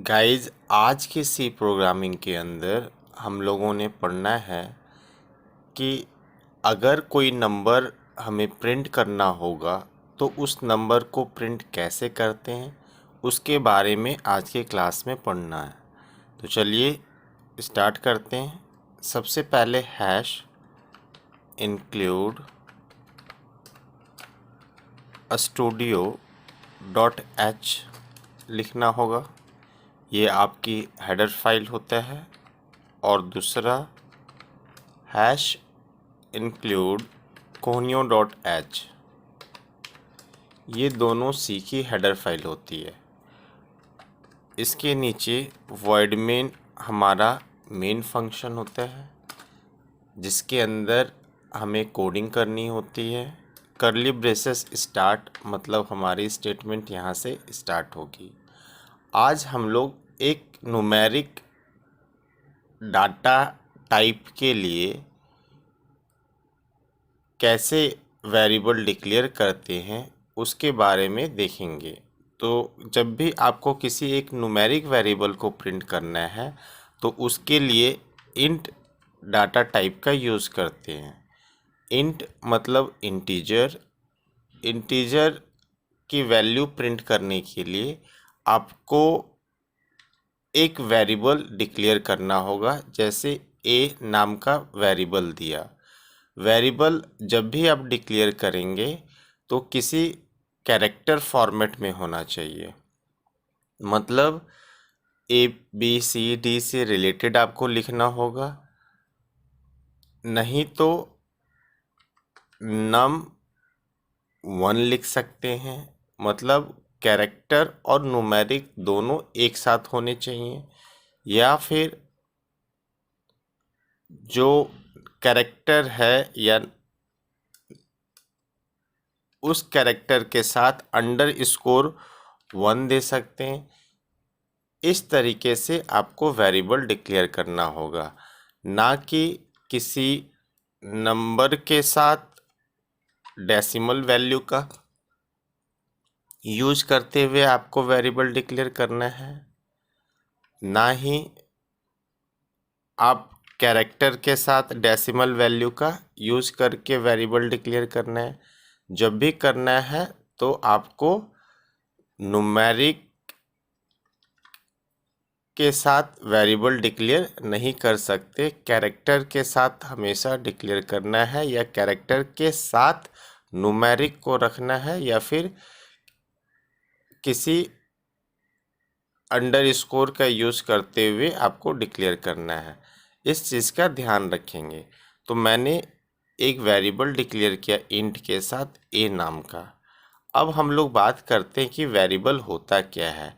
Guys आज के सी programming के अंदर हम लोगों ने पढ़ना है कि अगर कोई नंबर हमें प्रिंट करना होगा तो उस नंबर को प्रिंट कैसे करते हैं उसके बारे में आज के क्लास में पढ़ना है। तो चलिए स्टार्ट करते हैं। सबसे पहले hash include studio dot H लिखना होगा, ये आपकी हेडर फाइल होता है। और दूसरा hash include conio dot H, ये दोनों सी की हेडर फाइल होती है। इसके नीचे वॉइड मेन हमारा मेन फंक्शन होता है जिसके अंदर हमें कोडिंग करनी होती है। करली ब्रेसेस स्टार्ट मतलब हमारी स्टेटमेंट यहाँ से स्टार्ट होगी। आज हम लोग एक न्यूमेरिक डाटा टाइप के लिए कैसे वेरिएबल डिक्लेयर करते हैं उसके बारे में देखेंगे। तो जब भी आपको किसी एक न्यूमेरिक वेरिएबल को प्रिंट करना है तो उसके लिए इंट डाटा टाइप का यूज़ करते हैं। इंट मतलब इंटीजर। इंटीजर की वैल्यू प्रिंट करने के लिए आपको एक वेरिएबल डिक्लेयर करना होगा। जैसे ए नाम का वेरिएबल दिया। वेरिएबल जब भी आप डिक्लेयर करेंगे तो किसी कैरेक्टर फॉर्मेट में होना चाहिए, मतलब ए बी सी डी से रिलेटेड आपको लिखना होगा, नहीं तो num1 लिख सकते हैं। मतलब कैरेक्टर और न्यूमेरिक दोनों एक साथ होने चाहिए, या फिर जो कैरेक्टर है या उस कैरेक्टर के साथ _1 दे सकते हैं। इस तरीके से आपको वेरिएबल डिक्लेयर करना होगा, ना कि किसी नंबर के साथ डेसिमल वैल्यू का यूज करते हुए आपको वेरिएबल डिक्लेयर करना है, ना ही आप कैरेक्टर के साथ डेसिमल वैल्यू का यूज करके वेरिएबल डिक्लेयर करना है। जब भी करना है तो आपको न्यूमेरिक के साथ वेरिएबल डिक्लेयर नहीं कर सकते, कैरेक्टर के साथ हमेशा डिक्लेयर करना है, या कैरेक्टर के साथ न्यूमेरिक को रखना है, या फिर किसी अंडरस्कोर का यूज़ करते हुए आपको डिक्लेयर करना है। इस चीज़ का ध्यान रखेंगे। तो मैंने एक वेरिएबल डिक्लेयर किया इंट के साथ ए नाम का। अब हम लोग बात करते हैं कि वेरिएबल होता क्या है।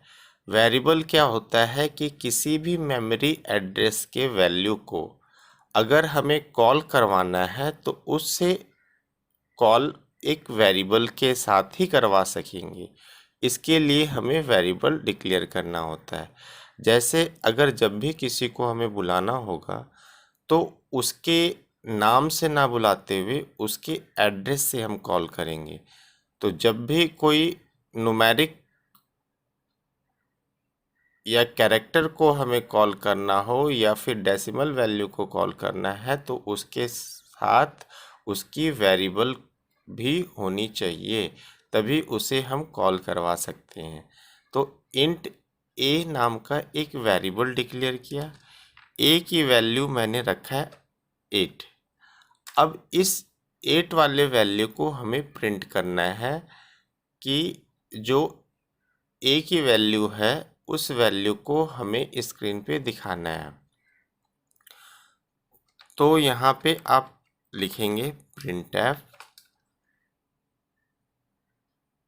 वेरिएबल क्या होता है कि किसी भी मेमोरी एड्रेस के वैल्यू को अगर हमें कॉल करवाना है तो उससे कॉल एक वेरिएबल के साथ ही करवा सकेंगे। इसके लिए हमें वेरिएबल डिक्लेयर करना होता है। जैसे अगर जब भी किसी को हमें बुलाना होगा तो उसके नाम से ना बुलाते हुए उसके एड्रेस से हम कॉल करेंगे। तो जब भी कोई न्यूमेरिक या कैरेक्टर को हमें कॉल करना हो या फिर डेसिमल वैल्यू को कॉल करना है तो उसके साथ उसकी वेरिएबल भी होनी चाहिए, तभी उसे हम कॉल करवा सकते हैं। तो इंट ए नाम का एक वेरिएबल डिक्लेयर किया। ए की वैल्यू मैंने रखा है 8। अब इस 8 वाले वैल्यू को हमें प्रिंट करना है कि जो ए की वैल्यू है उस वैल्यू को हमें स्क्रीन पे दिखाना है। तो यहाँ पे आप लिखेंगे printf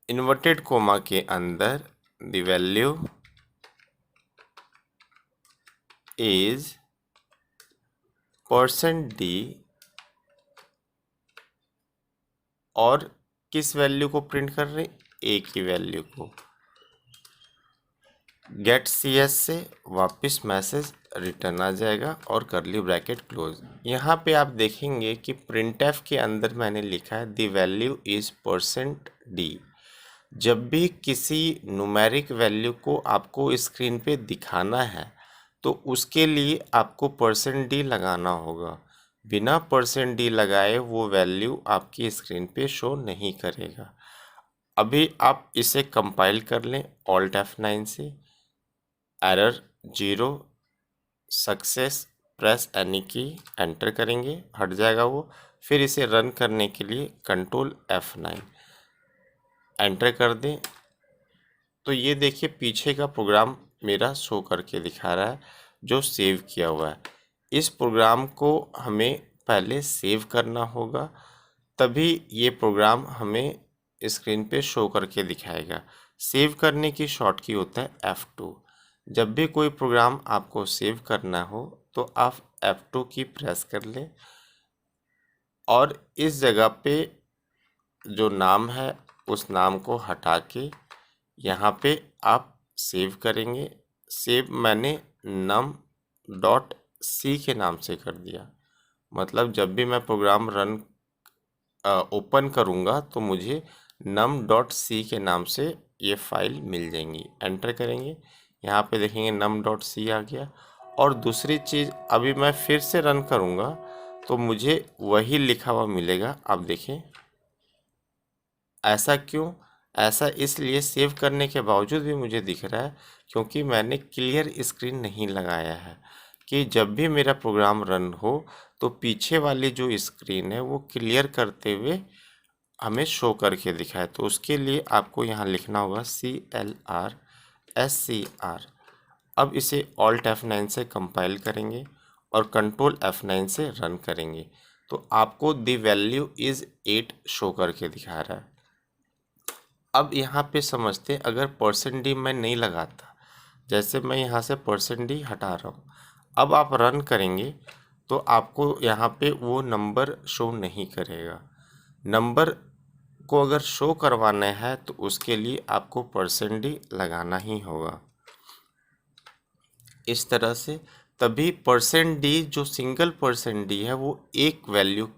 इन्वर्टेड कोमा के अंदर द वैल्यू इज %d, और किस वैल्यू को प्रिंट कर रहे हैं, ए की वैल्यू को। गेट cs से वापस मैसेज रिटर्न आ जाएगा और करली ब्रैकेट क्लोज। यहाँ पे आप देखेंगे कि printf के अंदर मैंने लिखा है द वैल्यू इज %d। जब भी किसी न्यूमेरिक वैल्यू को आपको स्क्रीन पे दिखाना है तो उसके लिए आपको %d लगाना होगा। बिना %d लगाए वो वैल्यू आपकी स्क्रीन पे शो नहीं करेगा। अभी आप इसे कंपाइल कर लें Alt F9 से, एरर 0, सक्सेस, प्रेस एनी की, एंटर करेंगे, हट जाएगा वो। फिर इसे रन करने के लिए कंट्रोल F9 एंटर कर दें तो ये देखिए पीछे का प्रोग्राम मेरा शो करके दिखा रहा है जो सेव किया हुआ है। इस प्रोग्राम को हमें पहले सेव करना होगा, तभी ये प्रोग्राम हमें स्क्रीन पे शो करके दिखाएगा। सेव करने की शॉर्टकी होता है F2। जब भी कोई प्रोग्राम आपको सेव करना हो तो आप F2 की प्रेस कर लें और इस जगह पे जो नाम है उस नाम को हटा के यहाँ पे आप सेव करेंगे। सेव मैंने num.c के नाम से कर दिया, मतलब जब भी मैं प्रोग्राम ओपन करूँगा तो मुझे num.c के नाम से ये फाइल मिल जाएंगी। एंटर करेंगे, यहाँ पे देखेंगे num.c आ गया। और दूसरी चीज़, अभी मैं फिर से रन करूँगा तो मुझे वही लिखा हुआ मिलेगा। आप देखें, ऐसा क्यों? ऐसा इसलिए सेव करने के बावजूद भी मुझे दिख रहा है क्योंकि मैंने क्लियर स्क्रीन नहीं लगाया है कि जब भी मेरा प्रोग्राम रन हो तो पीछे वाली जो स्क्रीन है वो क्लियर करते हुए हमें शो करके दिखाए। तो उसके लिए आपको यहाँ लिखना होगा CLRSCR। अब इसे Alt F9 से कंपाइल करेंगे और कंट्रोल F9 से रन करेंगे तो आपको द वैल्यू इज़ 8 शो करके दिखा रहा है। अब यहाँ पे समझते हैं, अगर %d मैं नहीं लगाता, जैसे मैं यहाँ से %d हटा रहा हूँ, अब आप रन करेंगे तो आपको यहाँ पे वो नंबर शो नहीं करेगा। नंबर को अगर शो करवाना है तो उसके लिए आपको %d लगाना ही होगा। इस तरह से तभी %d जो सिंगल %d है वो एक वैल्यू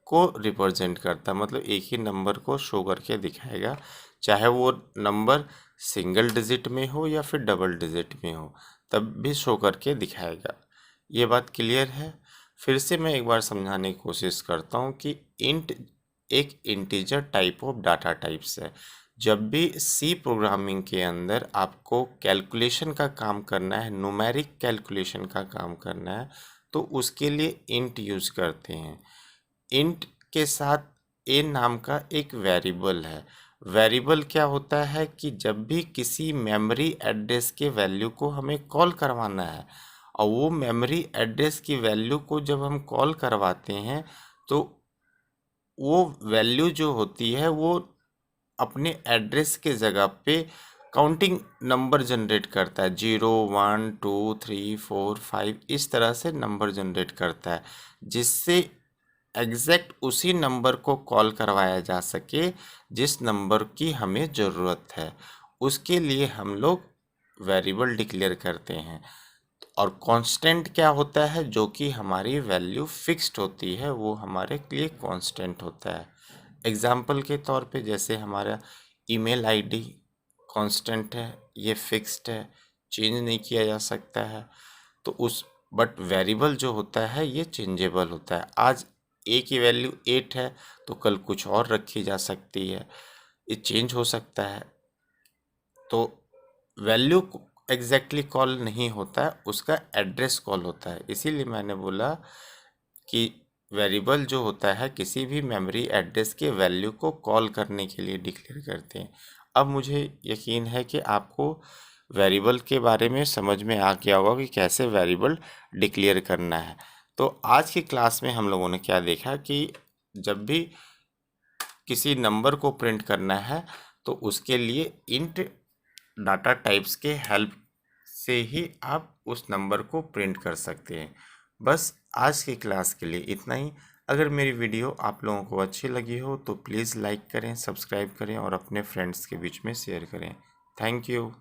को रिप्रेजेंट करता है, मतलब एक ही नंबर को शो करके दिखाएगा, चाहे वो नंबर सिंगल डिजिट में हो या फिर डबल डिजिट में हो, तब भी शो करके दिखाएगा। ये बात क्लियर है? फिर से मैं एक बार समझाने की कोशिश करता हूँ कि इंट एक integer type of data types है। जब भी सी प्रोग्रामिंग के अंदर आपको कैलकुलेशन का काम करना है, न्यूमेरिक कैलकुलेशन का काम करना है, तो उसके लिए इंट यूज़ करते हैं। इंट के साथ ए नाम का एक वेरिएबल है। वेरिएबल क्या होता है कि जब भी किसी मेमोरी एड्रेस के वैल्यू को हमें कॉल करवाना है और वो मेमोरी एड्रेस की वैल्यू को जब हम कॉल करवाते हैं तो वो वैल्यू जो होती है वो अपने एड्रेस के जगह पे काउंटिंग नंबर जनरेट करता है, 0 1 2 3 4 5 इस तरह से नंबर जनरेट करता है, जिससे एग्जैक्ट उसी नंबर को कॉल करवाया जा सके जिस नंबर की हमें ज़रूरत है। उसके लिए हम लोग वेरिएबल डिक्लेयर करते हैं। और कांस्टेंट क्या होता है? जो कि हमारी वैल्यू फिक्स्ड होती है, वो हमारे लिए कांस्टेंट होता है। एग्जाम्पल के तौर पे जैसे हमारा ईमेल आईडी कांस्टेंट है, ये फिक्स्ड है, चेंज नहीं किया जा सकता है। तो उस बट वेरिएबल जो होता है ये चेंजेबल होता है। आज ए की वैल्यू 8 है तो कल कुछ और रखी जा सकती है, ये चेंज हो सकता है। तो वैल्यू एग्जैक्टली कॉल नहीं होता है, उसका एड्रेस कॉल होता है। इसीलिए मैंने बोला कि वेरिएबल जो होता है किसी भी मेमोरी एड्रेस के वैल्यू को कॉल करने के लिए डिक्लेयर करते हैं। अब मुझे यकीन है कि आपको वेरिएबल के बारे में समझ में आ गया होगा कि कैसे वेरिएबल डिक्लेयर करना है। तो आज की क्लास में हम लोगों ने क्या देखा कि जब भी किसी नंबर को प्रिंट करना है तो उसके लिए इंट डाटा टाइप्स के हेल्प से ही आप उस नंबर को प्रिंट कर सकते हैं। बस आज की क्लास के लिए इतना ही। अगर मेरी वीडियो आप लोगों को अच्छी लगी हो तो प्लीज़ लाइक करें, सब्सक्राइब करें और अपने फ्रेंड्स के बीच में शेयर करें। Thank you.